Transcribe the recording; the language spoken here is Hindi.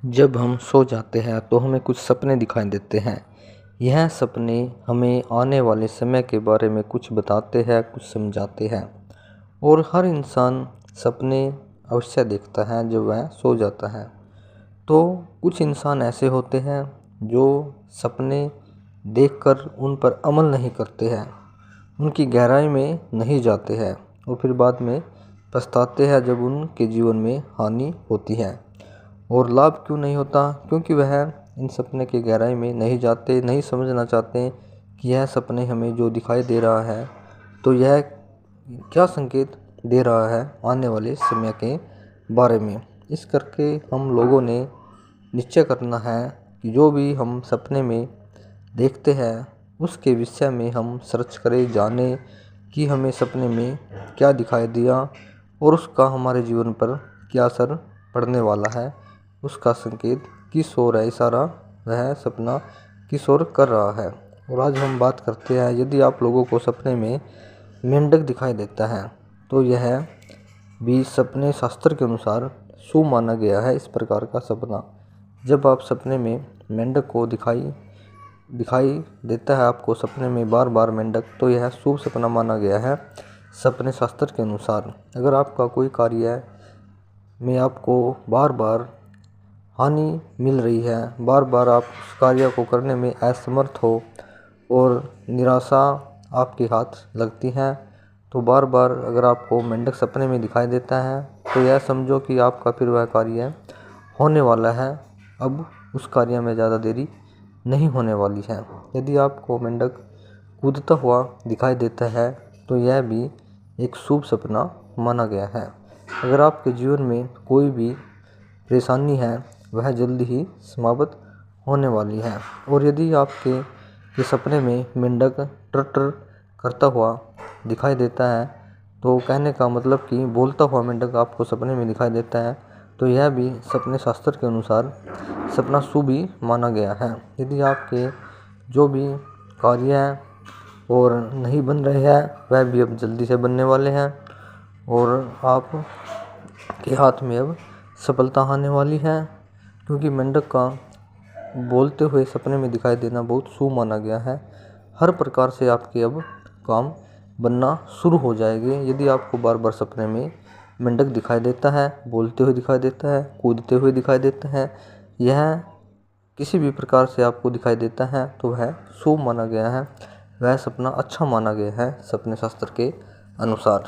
जब हम सो जाते हैं तो हमें कुछ सपने दिखाई देते हैं। यह सपने हमें आने वाले समय के बारे में कुछ बताते हैं, कुछ समझाते हैं। और हर इंसान सपने अवश्य देखता है जब वह सो जाता है। तो कुछ इंसान ऐसे होते हैं जो सपने देखकर उन पर अमल नहीं करते हैं, उनकी गहराई में नहीं जाते हैं और फिर बाद में पछताते हैं जब उनके जीवन में हानि होती है। और लाभ क्यों नहीं होता? क्योंकि वह इन सपने की गहराई में नहीं जाते, नहीं समझना चाहते कि यह सपने हमें जो दिखाई दे रहा है तो यह क्या संकेत दे रहा है आने वाले समय के बारे में। इस करके हम लोगों ने निश्चय करना है कि जो भी हम सपने में देखते हैं उसके विषय में हम सर्च करें, जानें कि हमें सपने में क्या दिखाई दिया और उसका हमारे जीवन पर क्या असर पड़ने वाला है, उसका संकेत किस ओर है, इशारा वह सपना किस ओर कर रहा है। और आज हम बात करते हैं, यदि आप लोगों को सपने में मेंढक दिखाई देता है तो यह भी सपने शास्त्र के अनुसार शुभ माना गया है। इस प्रकार का सपना जब आप सपने में मेंढक को दिखाई देता है, आपको सपने में बार बार मेंढक, तो यह शुभ सपना माना गया है सपने शास्त्र के अनुसार। अगर आपका कोई कार्य में आपको बार बार हानि मिल रही है, बार बार आप उस कार्य को करने में असमर्थ हो और निराशा आपके हाथ लगती है, तो बार बार अगर आपको मेंढक सपने में दिखाई देता है तो यह समझो कि आपका फिर वह कार्य होने वाला है। अब उस कार्य में ज़्यादा देरी नहीं होने वाली है। यदि आपको मेंढक कूदता हुआ दिखाई देता है तो यह भी एक शुभ सपना माना गया है। अगर आपके जीवन में कोई भी परेशानी है वह जल्दी ही समाप्त होने वाली है। और यदि आपके सपने में मेंढक टर करता हुआ दिखाई देता है तो कहने का मतलब कि बोलता हुआ मेंढक आपको सपने में दिखाई देता है तो यह भी सपने शास्त्र के अनुसार सपना शुभ ही माना गया है। यदि आपके जो भी कार्य हैं और नहीं बन रहे हैं वह भी अब जल्दी से बनने वाले हैं और आप के हाथ में अब सफलता आने वाली है, क्योंकि मेंढक का बोलते हुए सपने में दिखाई देना बहुत शुभ माना गया है। हर प्रकार से आपके अब काम बनना शुरू हो जाएंगे। यदि आपको बार बार सपने में मेंढक दिखाई देता है, बोलते हुए दिखाई देता है, कूदते हुए दिखाई देता है, यह किसी भी प्रकार से आपको दिखाई देता है तो वह शुभ माना गया है, वह सपना अच्छा माना गया है सपने शास्त्र के अनुसार।